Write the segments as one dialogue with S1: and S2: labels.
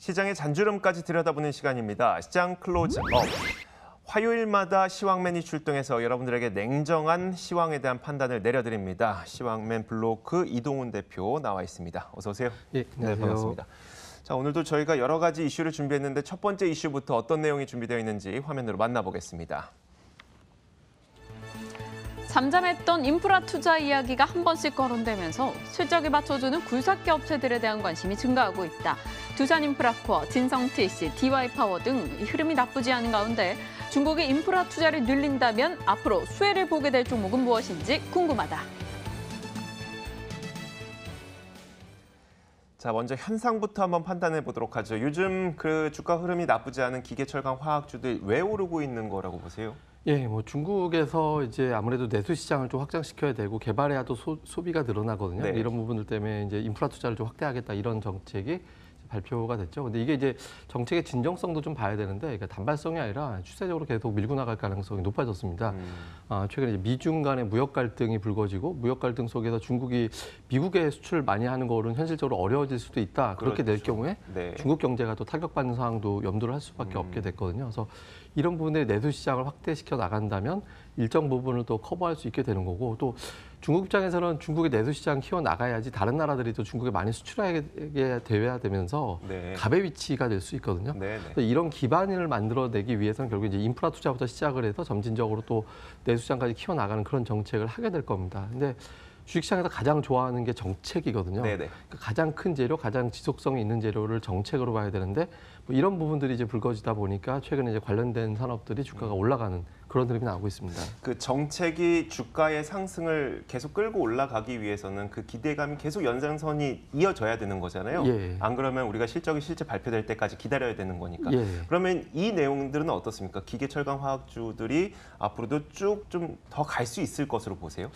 S1: 시장의 잔주름까지 들여다보는 시간입니다. 시장 클로즈업. 화요일마다 시황맨이 출동해서 여러분들에게 냉정한 시황에 대한 판단을 내려드립니다. 시황맨 블로크 이동훈 대표 나와 있습니다. 어서 오세요.
S2: 예, 안녕하세요.
S1: 네, 반갑습니다. 자, 오늘도 저희가 여러 가지 이슈를 준비했는데 첫 번째 이슈부터 어떤 내용이 준비되어 있는지 화면으로 만나보겠습니다.
S3: 잠잠했던 인프라 투자 이야기가 한 번씩 거론되면서 실적에 받쳐주는 굴삭기 업체들에 대한 관심이 증가하고 있다. 두산인프라코어, 진성TC, DY파워 등 흐름이 나쁘지 않은 가운데 중국의 인프라 투자를 늘린다면 앞으로 수혜를 보게 될 종목은 무엇인지 궁금하다.
S1: 자, 먼저 현상부터 한번 판단해 보도록 하죠. 요즘 그 주가 흐름이 나쁘지 않은 기계철강 화학주들 왜 오르고 있는 거라고 보세요?
S2: 예, 중국에서 이제 아무래도 내수 시장을 좀 확장시켜야 되고 개발해야 또 소비가 늘어나거든요.
S1: 네.
S2: 이런 부분들 때문에 이제 인프라 투자를 좀 확대하겠다 이런 정책이 발표가 됐죠. 근데 이게 이제 정책의 진정성도 좀 봐야 되는데, 그러니까 단발성이 아니라 추세적으로 계속 밀고 나갈 가능성이 높아졌습니다. 최근에 이제 미중 간의 무역 갈등이 불거지고 무역 갈등 속에서 중국이 미국에 수출을 많이 하는 거는 현실적으로 어려워질 수도 있다. 그렇게 될
S1: 그렇죠.
S2: 경우에
S1: 네.
S2: 중국 경제가 또 타격받는 상황도 염두를 할 수밖에 없게 됐거든요. 그래서 이런 부분에 내수 시장을 확대시켜 나간다면 일정 부분을 또 커버할 수 있게 되는 거고, 또 중국 입장에서는 중국의 내수 시장 키워 나가야지 다른 나라들이 또 중국에 많이 수출하게 돼야 되면서
S1: 네.
S2: 갑의 위치가 될 수 있거든요.
S1: 네, 네.
S2: 그래서 이런 기반을 만들어내기 위해서는 결국 이제 인프라 투자부터 시작을 해서 점진적으로 또 내수 시장까지 키워 나가는 그런 정책을 하게 될 겁니다. 근데 주식시장에서 가장 좋아하는 게 정책이거든요.
S1: 네네.
S2: 그러니까 가장 큰 재료, 가장 지속성이 있는 재료를 정책으로 봐야 되는데 뭐 이런 부분들이 이제 불거지다 보니까 최근에 이제 관련된 산업들이 주가가 올라가는 그런 흐름이 나오고 있습니다.
S1: 그 정책이 주가의 상승을 계속 끌고 올라가기 위해서는 그 기대감이 계속 연장선이 이어져야 되는 거잖아요.
S2: 예.
S1: 안 그러면 우리가 실적이 실제 발표될 때까지 기다려야 되는 거니까.
S2: 예.
S1: 그러면 이 내용들은 어떻습니까? 기계철강 화학주들이 앞으로도 쭉 좀 더 갈 수 있을 것으로 보세요?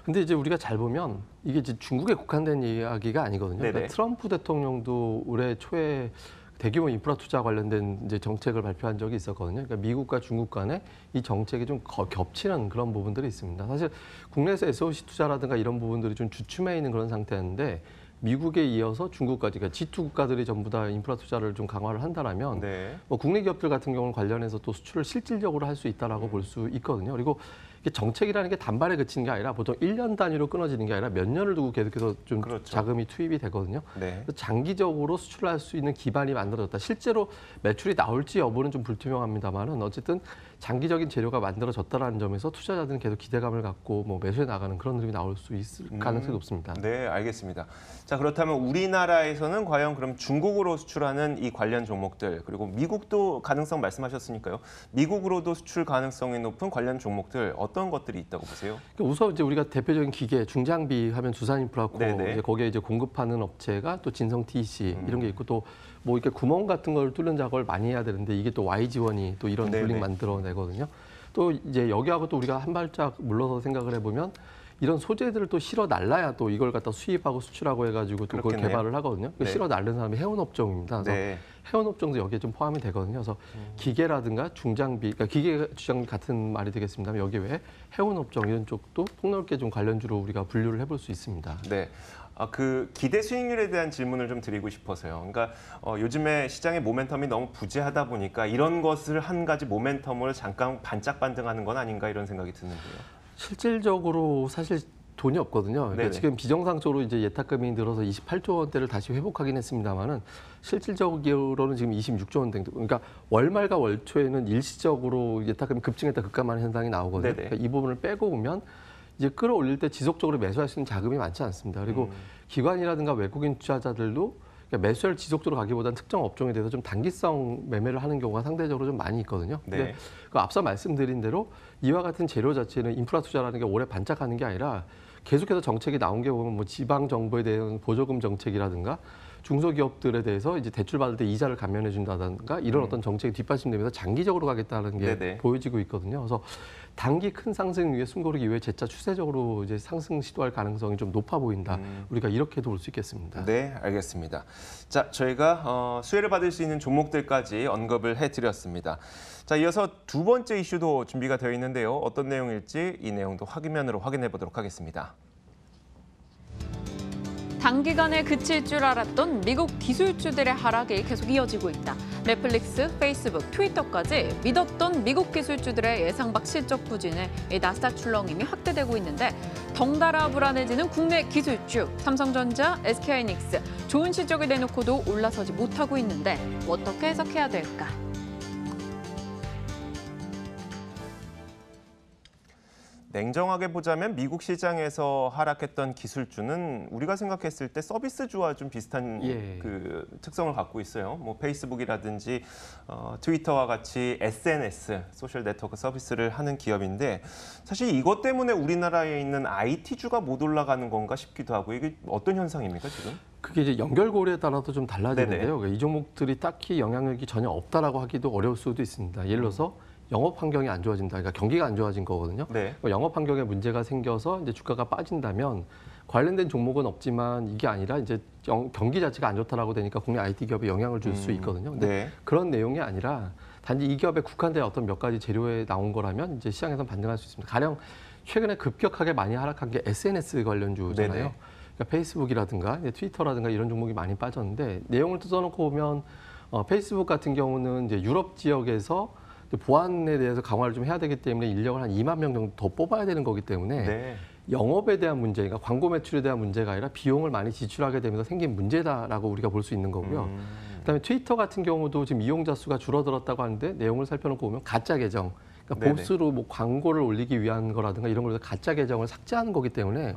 S2: 근데 이제 우리가 잘 보면 이게 이제 중국에 국한된 이야기가 아니거든요.
S1: 네네.
S2: 그러니까 트럼프 대통령도 올해 초에 대규모 인프라 투자 관련된 이제 정책을 발표한 적이 있었거든요. 그러니까 미국과 중국 간에 이 정책이 좀 겹치는 그런 부분들이 있습니다. 사실 국내에서 SOC 투자라든가 이런 부분들이 좀 주춤해 있는 그런 상태인데 미국에 이어서 중국까지, 그러니까 G2 국가들이 전부 다 인프라 투자를 좀 강화를 한다라면
S1: 네.
S2: 뭐 국내 기업들 같은 경우는 관련해서 또 수출을 실질적으로 할 수 있다라고 볼 수 있거든요. 그리고 이게 정책이라는 게 단발에 그치는 게 아니라 보통 1년 단위로 끊어지는 게 아니라 몇 년을 두고 계속해서 좀
S1: 그렇죠.
S2: 자금이 투입이 되거든요.
S1: 네.
S2: 그래서 장기적으로 수출을 할 수 있는 기반이 만들어졌다. 실제로 매출이 나올지 여부는 좀 불투명합니다만은 어쨌든 장기적인 재료가 만들어졌다라는 점에서 투자자들은 계속 기대감을 갖고 뭐 매수해 나가는 그런 흐름이 나올 수 있을 가능성이 높습니다.
S1: 네, 알겠습니다. 자, 그렇다면 우리나라에서는 과연 그럼 중국으로 수출하는 이 관련 종목들, 그리고 미국도 가능성 말씀하셨으니까요. 미국으로도 수출 가능성이 높은 관련 종목들 어떤 것들이 있다고 보세요?
S2: 그러니까 우선 이제 우리가 대표적인 기계, 중장비 하면 두산인프라코어,
S1: 네네.
S2: 이제 거기에 이제 공급하는 업체가 또 진성TC 이런 게 있고 또 뭐 이렇게 구멍 같은 걸 뚫는 작업을 많이 해야 되는데 이게 또 YG원이 또 이런
S1: 네네.
S2: 불링 만들어내거든요. 또 이제 여기하고 또 우리가 한 발짝 물러서 생각을 해보면 이런 소재들을 또 실어 날라야 또 이걸 갖다 수입하고 수출하고 해가지고 또 그걸
S1: 그렇겠네요.
S2: 개발을 하거든요.
S1: 네.
S2: 실어 날른 사람이 해운업종입니다. 그래서
S1: 네.
S2: 해운업종도 여기에 좀 포함이 되거든요. 그래서 기계라든가 중장비, 그러니까 기계 주장비 같은 말이 되겠습니다만 여기 외에 해운업종 이런 쪽도 폭넓게 좀 관련주로 우리가 분류를 해볼 수 있습니다.
S1: 네. 그 기대 수익률에 대한 질문을 좀 드리고 싶어서요. 그러니까 요즘에 시장의 모멘텀이 너무 부재하다 보니까 이런 것을 한 가지 모멘텀을 잠깐 반짝 반등하는 건 아닌가 이런 생각이 드는데요.
S2: 실질적으로 사실 돈이 없거든요. 그러니까
S1: 네네.
S2: 지금 비정상적으로 이제 예탁금이 늘어서 28조 원대를 다시 회복하긴 했습니다만은 실질적으로는 지금 26조 원 정도. 그러니까 월말과 월초에는 일시적으로 예탁금이 급증했다 급감하는 현상이 나오거든요.
S1: 네네.
S2: 그러니까 이 부분을 빼고 보면 이제 끌어올릴 때 지속적으로 매수할 수 있는 자금이 많지 않습니다. 그리고 기관이라든가 외국인 투자자들도 그러니까 매수를 지속적으로 가기보다는 특정 업종에 대해서 좀 단기성 매매를 하는 경우가 상대적으로 좀 많이 있거든요. 근데
S1: 네.
S2: 그 앞서 말씀드린 대로 이와 같은 재료 자체는 인프라 투자라는 게 오래 반짝하는 게 아니라 계속해서 정책이 나온 게 보면 뭐 지방 정부에 대한 보조금 정책이라든가 중소기업들에 대해서 이제 대출 받을 때 이자를 감면해 준다든가 이런 어떤 정책이 뒷받침되면서 장기적으로 가겠다는 게
S1: 네네.
S2: 보여지고 있거든요. 그래서 단기 큰 상승 위에 숨고르기 이후에 재차 추세적으로 이제 상승 시도할 가능성이 좀 높아 보인다. 우리가 이렇게도 볼 수 있겠습니다.
S1: 네, 알겠습니다. 자, 저희가 수혜를 받을 수 있는 종목들까지 언급을 해드렸습니다. 자, 이어서 두 번째 이슈도 준비가 되어 있는데요. 어떤 내용일지 이 내용도 화면으로 확인해 보도록 하겠습니다.
S3: 단기간에 그칠 줄 알았던 미국 기술주들의 하락이 계속 이어지고 있다. 넷플릭스, 페이스북, 트위터까지 믿었던 미국 기술주들의 예상 밖 실적 부진에 나스닥 출렁임이 확대되고 있는데 덩달아 불안해지는 국내 기술주, 삼성전자, SK하이닉스, 좋은 실적을 내놓고도 올라서지 못하고 있는데 어떻게 해석해야 될까?
S1: 냉정하게 보자면 미국 시장에서 하락했던 기술주는 우리가 생각했을 때 서비스주와 좀 비슷한
S2: 예.
S1: 그 특성을 갖고 있어요. 뭐 페이스북이라든지 트위터와 같이 SNS, 소셜 네트워크 서비스를 하는 기업인데 사실 이것 때문에 우리나라에 있는 IT주가 못 올라가는 건가 싶기도 하고 이게 어떤 현상입니까 지금?
S2: 그게 이제 연결고리에 따라서 좀 달라지는데요.
S1: 네네.
S2: 그러니까 이 종목들이 딱히 영향력이 전혀 없다라고 하기도 어려울 수도 있습니다. 예를 들어서 영업 환경이 안 좋아진다. 그러니까 경기가 안 좋아진 거거든요.
S1: 네.
S2: 영업 환경에 문제가 생겨서 이제 주가가 빠진다면 관련된 종목은 없지만 이게 아니라 이제 경기 자체가 안 좋다라고 되니까 국내 IT 기업에 영향을 줄 수 있거든요. 근데
S1: 네.
S2: 그런 내용이 아니라 단지 이 기업에 국한된 어떤 몇 가지 재료에 나온 거라면 이제 시장에서는 반등할 수 있습니다. 가령 최근에 급격하게 많이 하락한 게 SNS 관련주잖아요.
S1: 네네.
S2: 그러니까 페이스북이라든가 트위터라든가 이런 종목이 많이 빠졌는데 내용을 뜯어놓고 보면 페이스북 같은 경우는 이제 유럽 지역에서 보안에 대해서 강화를 좀 해야 되기 때문에 인력을 한 2만 명 정도 더 뽑아야 되는 거기 때문에
S1: 네.
S2: 영업에 대한 문제, 그러니까 광고 매출에 대한 문제가 아니라 비용을 많이 지출하게 되면서 생긴 문제다라고 우리가 볼 수 있는 거고요. 그다음에 트위터 같은 경우도 지금 이용자 수가 줄어들었다고 하는데 내용을 살펴놓고 보면 가짜 계정, 그러니까
S1: 네네.
S2: 보스로 뭐 광고를 올리기 위한 거라든가 이런 걸 가짜 계정을 삭제하는 거기 때문에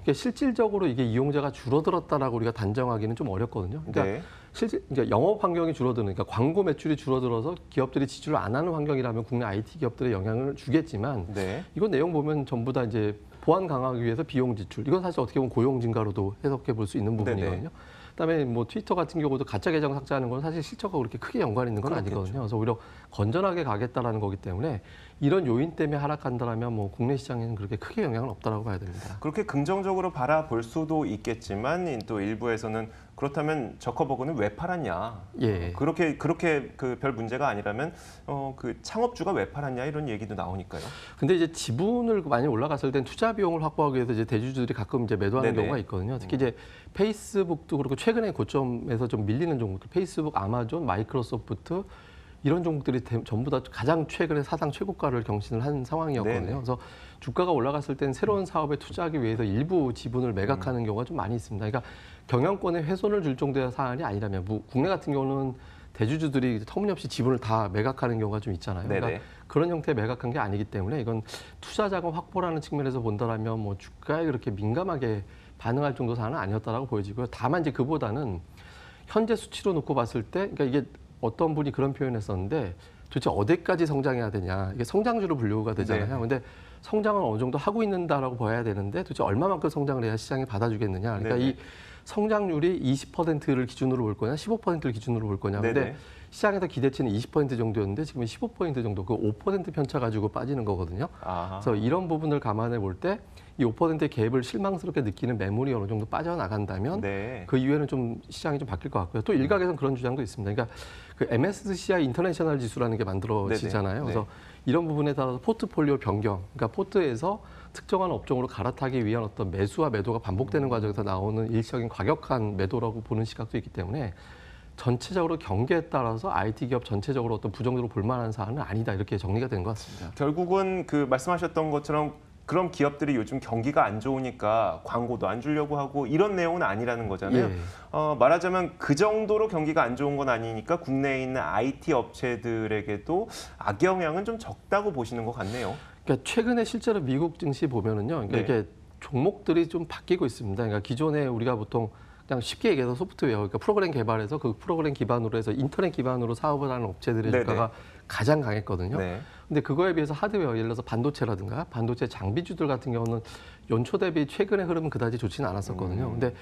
S2: 이게 실질적으로 이게 이용자가 줄어들었다라고 우리가 단정하기는 좀 어렵거든요. 그러니까
S1: 네.
S2: 실제 그러니까 영업 환경이 줄어드는, 그러니까 광고 매출이 줄어들어서 기업들이 지출을 안 하는 환경이라면 국내 IT 기업들에 영향을 주겠지만
S1: 네.
S2: 이건 내용 보면 전부 다 이제 보안 강화하기 위해서 비용 지출. 이건 사실 어떻게 보면 고용 증가로도 해석해 볼 수 있는 부분이거든요.
S1: 네네.
S2: 그다음에 뭐 트위터 같은 경우도 가짜 계정 삭제하는 건 사실 실적과 그렇게 크게 연관 있는 건
S1: 그렇겠죠.
S2: 아니거든요. 그래서 오히려 건전하게 가겠다라는 거기 때문에 이런 요인 때문에 하락한다라면 뭐 국내 시장에는 그렇게 크게 영향은 없다라고 봐야 됩니다.
S1: 그렇게 긍정적으로 바라볼 수도 있겠지만 또 일부에서는 그렇다면 저커버그는 왜 팔았냐?
S2: 예.
S1: 그렇게 그 별 문제가 아니라면 그 창업주가 왜 팔았냐 이런 얘기도 나오니까요.
S2: 근데 이제 지분을 많이 올라갔을 땐 투자 비용을 확보하기 위해서 이제 대주주들이 가끔 이제 매도하는
S1: 네네.
S2: 경우가 있거든요. 특히 이제 페이스북도 그렇고 최근에 고점에서 좀 밀리는 종목들, 페이스북, 아마존, 마이크로소프트 이런 종목들이 전부 다 가장 최근에 사상 최고가를 경신을 한 상황이었거든요.
S1: 네네.
S2: 그래서 주가가 올라갔을 땐 새로운 사업에 투자하기 위해서 일부 지분을 매각하는 경우가 좀 많이 있습니다. 그러니까 경영권에 훼손을 줄 정도의 사안이 아니라면 국내 같은 경우는 대주주들이 터무니없이 지분을 다 매각하는 경우가 좀 있잖아요.
S1: 네네.
S2: 그러니까 그런 형태의 매각한 게 아니기 때문에 이건 투자 자금 확보라는 측면에서 본다라면 뭐 주가에 그렇게 민감하게 반응할 정도 사안은 아니었다라고 보여지고요. 다만 이제 그보다는 현재 수치로 놓고 봤을 때, 그러니까 이게 어떤 분이 그런 표현했었는데 도대체 어디까지 성장해야 되냐, 이게 성장주로 분류가 되잖아요.
S1: 네.
S2: 근데 성장은 어느 정도 하고 있는다라고 봐야 되는데 도대체 얼마만큼 성장을 해야 시장이 받아주겠느냐. 그러니까
S1: 네네.
S2: 이 성장률이 20%를 기준으로 볼 거냐, 15%를 기준으로 볼 거냐. 근데
S1: 네네.
S2: 시장에서 기대치는 20% 정도였는데 지금 15% 정도, 그 5% 편차 가지고 빠지는 거거든요.
S1: 아하.
S2: 그래서 이런 부분을 감안해 볼 때 이 5%의 갭을 실망스럽게 느끼는 매물이 어느 정도 빠져나간다면
S1: 네.
S2: 그 이후에는 좀 시장이 좀 바뀔 것 같고요. 또 일각에서는 그런 주장도 있습니다. 그러니까 그 MSCI 인터내셔널 지수라는 게 만들어지잖아요.
S1: 네네.
S2: 그래서 이런 부분에 따라서 포트폴리오 변경, 그러니까 포트에서 특정한 업종으로 갈아타기 위한 어떤 매수와 매도가 반복되는 과정에서 나오는 일시적인 과격한 매도라고 보는 시각도 있기 때문에 전체적으로 경기에 따라서 IT 기업 전체적으로 어떤 부정적으로 볼만한 사안은 아니다, 이렇게 정리가 된 것 같습니다.
S1: 결국은 그 말씀하셨던 것처럼 그런 기업들이 요즘 경기가 안 좋으니까 광고도 안 주려고 하고 이런 내용은 아니라는 거잖아요.
S2: 예.
S1: 말하자면 그 정도로 경기가 안 좋은 건 아니니까 국내에 있는 IT 업체들에게도 악영향은 좀 적다고 보시는 것 같네요.
S2: 그러니까 최근에 실제로 미국 증시 보면은요, 그러니까
S1: 네.
S2: 이게 종목들이 좀 바뀌고 있습니다. 그러니까 기존에 우리가 보통 그냥 쉽게 얘기해서 소프트웨어, 그러니까 프로그램 개발해서 그 프로그램 기반으로 해서 인터넷 기반으로 사업을 하는 업체들의
S1: 네네.
S2: 주가가 가장 강했거든요.
S1: 네.
S2: 근데 그거에 비해서 하드웨어, 예를 들어서 반도체라든가 반도체 장비주들 같은 경우는 연초 대비 최근의 흐름은 그다지 좋지는 않았었거든요. 근데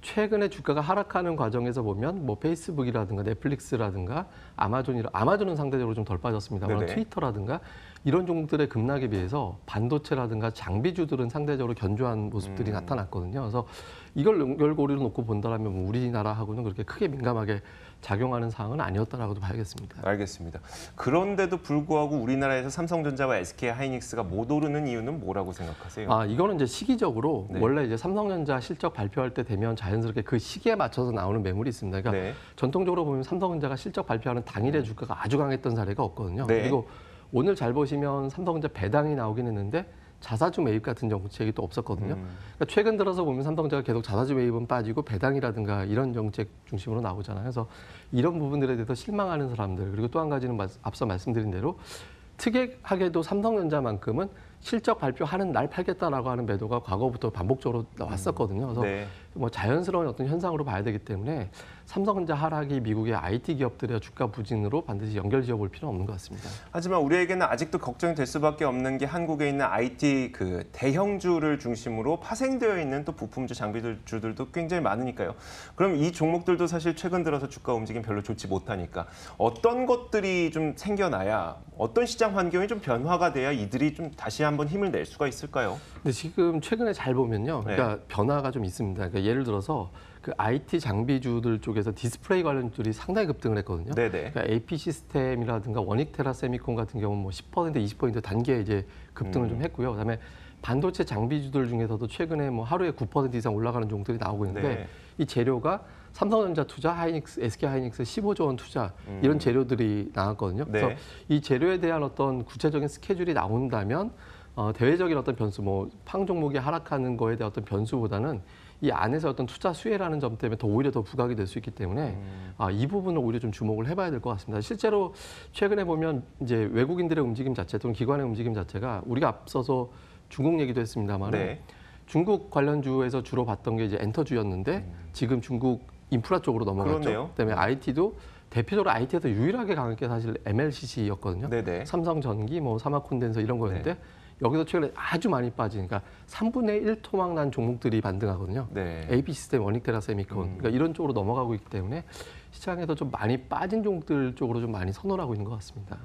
S2: 최근에 주가가 하락하는 과정에서 보면 뭐 페이스북이라든가 넷플릭스라든가 아마존은 상대적으로 좀 덜 빠졌습니다. 그런
S1: 네네.
S2: 트위터라든가 이런 종목들의 급락에 비해서 반도체라든가 장비주들은 상대적으로 견조한 모습들이 나타났거든요. 그래서 이걸 연결고리로 놓고 본다면 뭐 우리나라하고는 그렇게 크게 민감하게 작용하는 사항은 아니었다라고도 봐야겠습니다.
S1: 알겠습니다. 그런데도 불구하고 우리나라에서 삼성전자와 SK하이닉스가 못 오르는 이유는 뭐라고 생각하세요?
S2: 이거는 이제 시기적으로
S1: 네.
S2: 원래 이제 삼성전자 실적 발표할 때 되면 자연스럽게 그 시기에 맞춰서 나오는 매물이 있습니다. 그러니까
S1: 네.
S2: 전통적으로 보면 삼성전자가 실적 발표하는 당일에 주가가 아주 강했던 사례가 없거든요.
S1: 네.
S2: 그리고 오늘 잘 보시면 삼성전자 배당이 나오긴 했는데 자사주 매입 같은 정책이 또 없었거든요. 그러니까 최근 들어서 보면 삼성전자가 계속 자사주 매입은 빠지고 배당이라든가 이런 정책 중심으로 나오잖아요. 그래서 이런 부분들에 대해서 실망하는 사람들, 그리고 또 한 가지는 앞서 말씀드린 대로 특이하게도 삼성전자만큼은 실적 발표하는 날 팔겠다라고 하는 매도가 과거부터 반복적으로 나왔었거든요. 그래서
S1: 네.
S2: 뭐 자연스러운 어떤 현상으로 봐야 되기 때문에 삼성전자 하락이 미국의 IT 기업들의 주가 부진으로 반드시 연결지어 볼 필요는 없는 것 같습니다.
S1: 하지만 우리에게는 아직도 걱정이 될 수밖에 없는 게 한국에 있는 IT 그 대형주를 중심으로 파생되어 있는 또 부품주, 장비주들도 굉장히 많으니까요. 그럼 이 종목들도 사실 최근 들어서 주가 움직임 별로 좋지 못하니까 어떤 것들이 좀 생겨나야, 어떤 시장 환경이 좀 변화가 돼야 이들이 좀 다시 한번 힘을 낼 수가 있을까요?
S2: 근데 지금 최근에 잘 보면요, 그러니까 변화가 좀 있습니다. 그러니까 예를 들어서 그 IT 장비주들 쪽에서 디스플레이 관련주들이 상당히 급등을 했거든요.
S1: 네네.
S2: 그러니까 AP 시스템이라든가 원익테라 세미콘 같은 경우는 뭐 10%, 20% 단계에 이제 급등을 좀 했고요. 그다음에 반도체 장비주들 중에서도 최근에 뭐 하루에 9% 이상 올라가는 종목들이 나오고 있는데
S1: 네.
S2: 이 재료가 삼성전자 투자, 하이닉스, SK하이닉스 15조 원 투자 이런 재료들이 나왔거든요. 그래서
S1: 네.
S2: 이 재료에 대한 어떤 구체적인 스케줄이 나온다면 대외적인 어떤 변수, 뭐 팡 종목이 하락하는 거에 대한 어떤 변수보다는 이 안에서 어떤 투자 수혜라는 점 때문에 오히려 더 부각이 될 수 있기 때문에 이 부분을 오히려 좀 주목을 해봐야 될 것 같습니다. 실제로 최근에 보면 이제 외국인들의 움직임 자체 또는 기관의 움직임 자체가 우리가 앞서서 중국 얘기도 했습니다만
S1: 네.
S2: 중국 관련주에서 주로 봤던 게 이제 엔터주였는데 지금 중국 인프라 쪽으로 넘어갔죠.
S1: 그러네요.
S2: 그다음에 IT도 대표적으로 IT에서 유일하게 강한 게 사실 MLCC였거든요.
S1: 네네.
S2: 삼성전기, 뭐 사마콘덴서 이런 거였는데 여기서 최근에 아주 많이 빠지니까 3분의 1 토막 난 종목들이 반등하거든요.
S1: 네.
S2: AP 시스템, 원익테라 세미콘, 그러니까 이런 쪽으로 넘어가고 있기 때문에 시장에서 좀 많이 빠진 종목들 쪽으로 좀 많이 선호하고 있는 것 같습니다.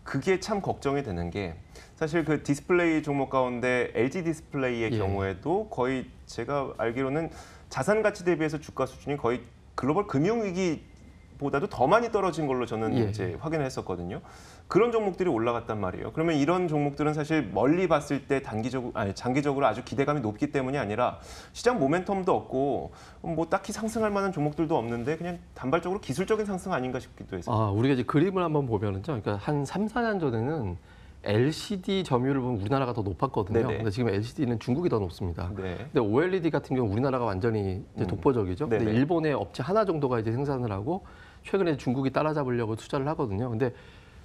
S1: 그게 참 걱정이 되는 게 사실 그 디스플레이 종목 가운데 LG 디스플레이의
S2: 예.
S1: 경우에도 거의 제가 알기로는 자산 가치 대비해서 주가 수준이 거의 글로벌 금융 위기보다도 더 많이 떨어진 걸로 저는
S2: 예.
S1: 이제 확인을 했었거든요. 그런 종목들이 올라갔단 말이에요. 그러면 이런 종목들은 사실 멀리 봤을 때 장기적으로 아주 기대감이 높기 때문이 아니라 시장 모멘텀도 없고 뭐 딱히 상승할 만한 종목들도 없는데 그냥 단발적으로 기술적인 상승 아닌가 싶기도 해서.
S2: 우리가 이제 그림을 한번 보면은요. 그러니까 한 3, 4년 전에는 LCD 점유율을 보면 우리나라가 더 높았거든요.
S1: 네네.
S2: 근데 지금 LCD는 중국이 더 높습니다.
S1: 네.
S2: 근데 OLED 같은 경우 우리나라가 완전히 이제 독보적이죠. 근데
S1: 네네.
S2: 일본의 업체 하나 정도가 이제 생산을 하고 최근에 중국이 따라잡으려고 투자를 하거든요. 근데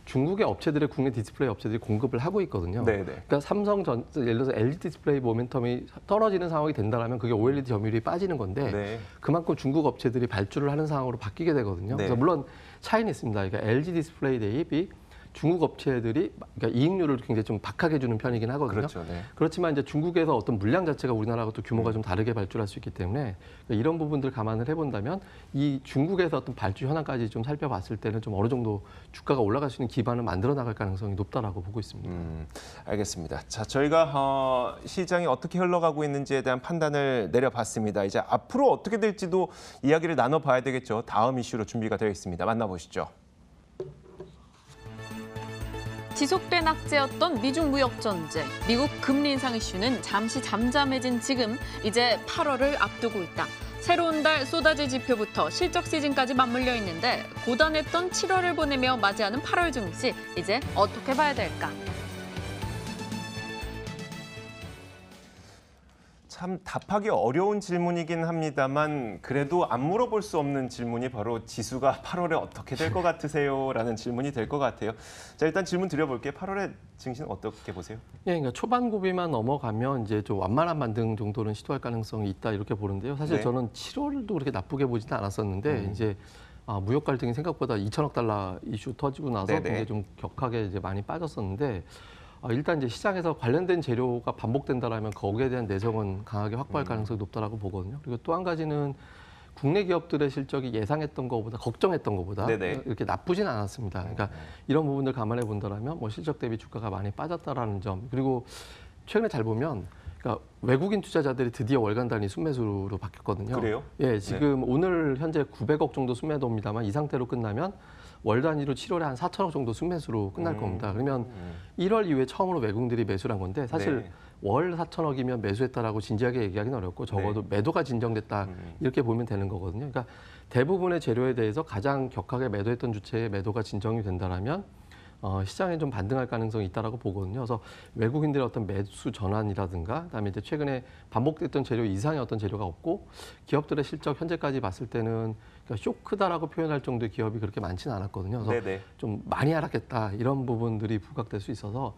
S2: 중국의 업체들의 국내 디스플레이 업체들이 공급을 하고 있거든요.
S1: 네네.
S2: 그러니까 예를 들어서 LG 디스플레이 모멘텀이 떨어지는 상황이 된다면 그게 OLED 점유율이 빠지는 건데
S1: 네.
S2: 그만큼 중국 업체들이 발주를 하는 상황으로 바뀌게 되거든요.
S1: 네.
S2: 그래서 물론 차이는 있습니다. 그러니까 LG 디스플레이 대비 중국 업체들이 그러니까 이익률을 굉장히 좀 박하게 주는 편이긴 하거든요.
S1: 그렇죠. 네.
S2: 그렇지만 이제 중국에서 어떤 물량 자체가 우리나라하고 또 규모가 좀 다르게 발주할 수 있기 때문에 그러니까 이런 부분들 감안을 해본다면 이 중국에서 어떤 발주 현황까지 좀 살펴봤을 때는 좀 어느 정도 주가가 올라갈 수 있는 기반을 만들어 나갈 가능성이 높다라고 보고 있습니다.
S1: 알겠습니다. 자, 저희가 시장이 어떻게 흘러가고 있는지에 대한 판단을 내려봤습니다. 이제 앞으로 어떻게 될지도 이야기를 나눠봐야 되겠죠. 다음 이슈로 준비가 되어 있습니다. 만나보시죠.
S3: 지속된 악재였던 미중 무역 전쟁, 미국 금리 인상 이슈는 잠시 잠잠해진 지금 이제 8월을 앞두고 있다. 새로운 달 쏟아질 지표부터 실적 시즌까지 맞물려 있는데 고단했던 7월을 보내며 맞이하는 8월 증시, 이제 어떻게 봐야 될까?
S1: 참 답하기 어려운 질문이긴 합니다만 그래도 안 물어볼 수 없는 질문이 바로 지수가 8월에 어떻게 될 것 같으세요? 라는 질문이 될 것 같아요. 자, 일단 질문 드려볼게요. 8월에 증시는 어떻게 보세요?
S2: 예, 그러니까 초반 고비만 넘어가면 이제 좀 완만한 반등 정도는 시도할 가능성이 있다 이렇게 보는데요. 사실
S1: 네.
S2: 저는 7월도 그렇게 나쁘게 보지는 않았었는데 이제 무역 갈등이 생각보다 2천억 달러 이슈 터지고 나서
S1: 네네.
S2: 굉장히 좀 격하게 이제 많이 빠졌었는데 일단 이제 시장에서 관련된 재료가 반복된다라면 거기에 대한 내성은 강하게 확보할 가능성이 높다라고 보거든요. 그리고 또 한 가지는 국내 기업들의 실적이 예상했던 것보다 걱정했던 것보다
S1: 네네.
S2: 이렇게 나쁘진 않았습니다. 그러니까 이런 부분들 감안해 본다면 뭐 실적 대비 주가가 많이 빠졌다라는 점 그리고 최근에 잘 보면 그러니까 외국인 투자자들이 드디어 월간 단위 순매수로 바뀌었거든요.
S1: 그래요?
S2: 예, 지금 오늘 현재 900억 정도 순매도입니다만 이 상태로 끝나면 월 단위로 7월에 한 4천억 정도 순매수로 끝날 겁니다. 그러면 1월 이후에 처음으로 외국인들이 매수를 한 건데 사실
S1: 네.
S2: 월 4천억이면 매수했다라고 진지하게 얘기하기는 어렵고 적어도 매도가 진정됐다 이렇게 보면 되는 거거든요. 그러니까 대부분의 재료에 대해서 가장 격하게 매도했던 주체의 매도가 진정이 된다라면 시장에 좀 반등할 가능성이 있다라고 보거든요. 그래서 외국인들의 어떤 매수 전환이라든가, 그다음에 이제 최근에 반복됐던 재료 이상의 어떤 재료가 없고 기업들의 실적 현재까지 봤을 때는 그러니까 쇼크다라고 표현할 정도의 기업이 그렇게 많지는 않았거든요. 그래서
S1: 네네.
S2: 좀 많이 하락했다 이런 부분들이 부각될 수 있어서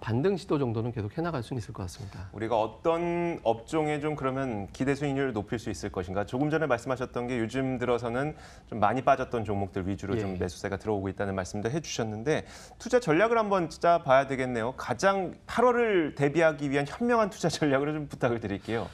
S2: 반등 시도 정도는 계속 해나갈 수는 있을 것 같습니다.
S1: 우리가 어떤 업종에 좀 그러면 기대 수익률을 높일 수 있을 것인가? 조금 전에 말씀하셨던 게 요즘 들어서는 좀 많이 빠졌던 종목들 위주로
S2: 예.
S1: 좀 매수세가 들어오고 있다는 말씀도 해주셨는데 투자 전략을 한번 짜봐야 되겠네요. 가장 8월을 대비하기 위한 현명한 투자 전략을 좀 부탁을 드릴게요.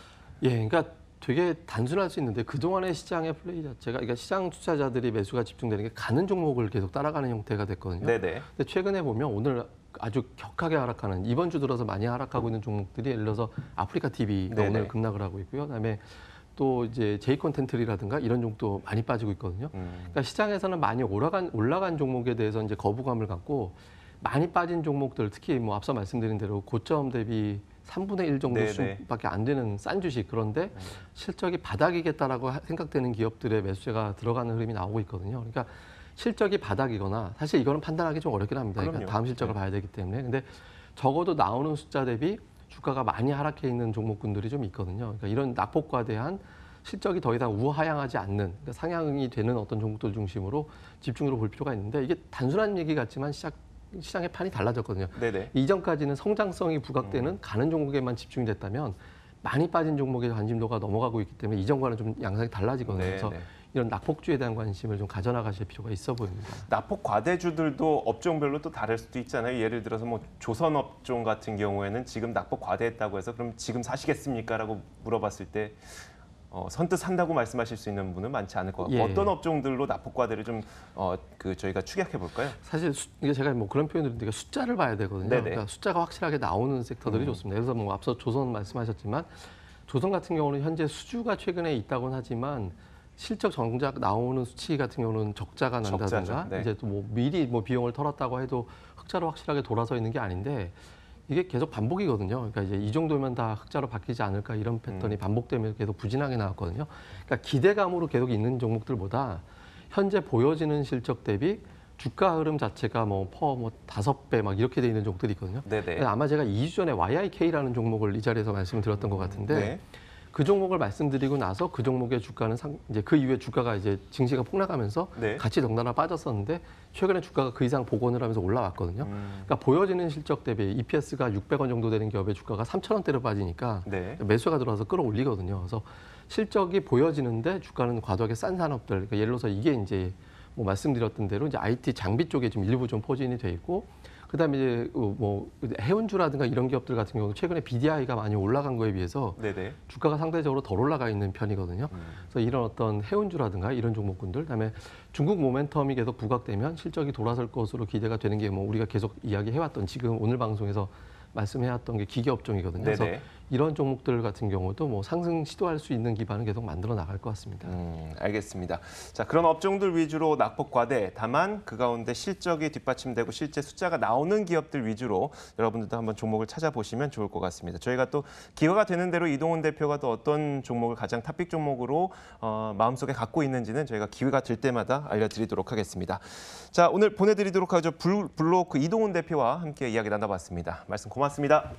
S2: 예, 그러니까 되게 단순할 수 있는데 그동안의 시장의 플레이 자체가 그러니까 시장 투자자들이 매수가 집중되는 게 가는 종목을 계속 따라가는 형태가 됐거든요.
S1: 네네.
S2: 근데 최근에 보면 오늘 아주 격하게 하락하는 이번 주 들어서 많이 하락하고 있는 종목들이 예를 들어서 아프리카 TV가
S1: 네네.
S2: 오늘 급락을 하고 있고요. 그다음에 또 이제 제이콘텐트리라든가 이런 종목도 많이 빠지고 있거든요. 그러니까 시장에서는 많이 올라간 종목에 대해서 이제 거부감을 갖고 많이 빠진 종목들 특히 뭐 앞서 말씀드린 대로 고점 대비 3분의 1 정도
S1: 네네.
S2: 수준밖에 안 되는 싼 주식 그런데 실적이 바닥이겠다라고 생각되는 기업들의 매수세가 들어가는 흐름이 나오고 있거든요. 그러니까 실적이 바닥이거나 사실 이거는 판단하기 좀 어렵긴 합니다. 그러니까
S1: 그럼요.
S2: 다음 실적을 봐야 되기 때문에 근데 적어도 나오는 숫자 대비 주가가 많이 하락해 있는 종목군들이 좀 있거든요. 그러니까 이런 낙폭과대한 실적이 더 이상 우하향하지 않는 그러니까 상향이 되는 어떤 종목들 중심으로 집중으로 볼 필요가 있는데 이게 단순한 얘기 같지만 시장의 판이 달라졌거든요.
S1: 네네.
S2: 이전까지는 성장성이 부각되는 가는 종목에만 집중이 됐다면 많이 빠진 종목의 관심도가 넘어가고 있기 때문에 이전과는 좀 양상이 달라지거든요. 그래서
S1: 네네.
S2: 이런 낙폭주에 대한 관심을 좀 가져나가실 필요가 있어 보입니다.
S1: 낙폭 과대주들도 업종별로 또 다를 수도 있잖아요. 예를 들어서 뭐 조선업종 같은 경우에는 지금 낙폭 과대했다고 해서 그럼 지금 사시겠습니까?라고 물어봤을 때 선뜻 산다고 말씀하실 수 있는 분은 많지 않을 것 같고
S2: 예.
S1: 어떤 업종들로 낙폭 과대를 좀 저희가 추격해 볼까요?
S2: 사실 이게 제가 뭐 그런 표현을 드리니까 숫자를 봐야 되거든요.
S1: 네네.
S2: 그러니까 숫자가 확실하게 나오는 섹터들이 좋습니다. 그래서 뭐 앞서 조선 말씀하셨지만 조선 같은 경우는 현재 수주가 최근에 있다고는 하지만 실적 정작 나오는 수치 같은 경우는 적자가 난다든가
S1: 적자죠. 네.
S2: 이제 또 뭐 미리 뭐 비용을 털었다고 해도 흑자로 확실하게 돌아서 있는 게 아닌데 이게 계속 반복이거든요. 그러니까 이제 이 정도면 다 흑자로 바뀌지 않을까 이런 패턴이 반복되면서 계속 부진하게 나왔거든요. 그러니까 기대감으로 계속 있는 종목들보다 현재 보여지는 실적 대비 주가 흐름 자체가 뭐 5배 막 이렇게 돼 있는 종목들이 있거든요.
S1: 네네.
S2: 아마 제가 2주 전에 YIK라는 종목을 이 자리에서 말씀을 드렸던 것 같은데
S1: 네.
S2: 그 종목을 말씀드리고 나서 그 종목의 주가는 이제 그 이후에 주가가 이제 증시가 폭락하면서
S1: 네.
S2: 같이 덩달아 빠졌었는데 최근에 주가가 그 이상 복원을 하면서 올라왔거든요. 그러니까 보여지는 실적 대비 EPS가 600원 정도 되는 기업의 주가가 3,000원대로 빠지니까
S1: 네.
S2: 매수가 들어와서 끌어올리거든요. 그래서 실적이 보여지는데 주가는 과도하게 싼 산업들. 그러니까 예를 들어서 이게 이제 뭐 말씀드렸던 대로 이제 IT 장비 쪽에 지금 일부 좀 포진이 돼 있고 그다음에 이제 뭐 해운주라든가 이런 기업들 같은 경우는 최근에 BDI가 많이 올라간 거에 비해서
S1: 네네.
S2: 주가가 상대적으로 덜 올라가 있는 편이거든요. 그래서 이런 어떤 해운주라든가 이런 종목군들, 그다음에 중국 모멘텀이 계속 부각되면 실적이 돌아설 것으로 기대가 되는 게 뭐 우리가 계속 이야기해왔던 지금 오늘 방송에서 말씀해왔던 게 기계업종이거든요. 그래서
S1: 네네.
S2: 이런 종목들 같은 경우도 뭐 상승 시도할 수 있는 기반을 계속 만들어 나갈 것 같습니다.
S1: 알겠습니다. 자, 그런 업종들 위주로 낙폭 과대, 다만 그 가운데 실적이 뒷받침되고 실제 숫자가 나오는 기업들 위주로 여러분들도 한번 종목을 찾아보시면 좋을 것 같습니다. 저희가 또 기회가 되는 대로 이동훈 대표가 또 어떤 종목을 가장 탑픽 종목으로 마음속에 갖고 있는지는 저희가 기회가 될 때마다 알려드리도록 하겠습니다. 자, 오늘 보내드리도록 하죠. 블로크 이동훈 대표와 함께 이야기 나눠봤습니다. 말씀 고맙습니다.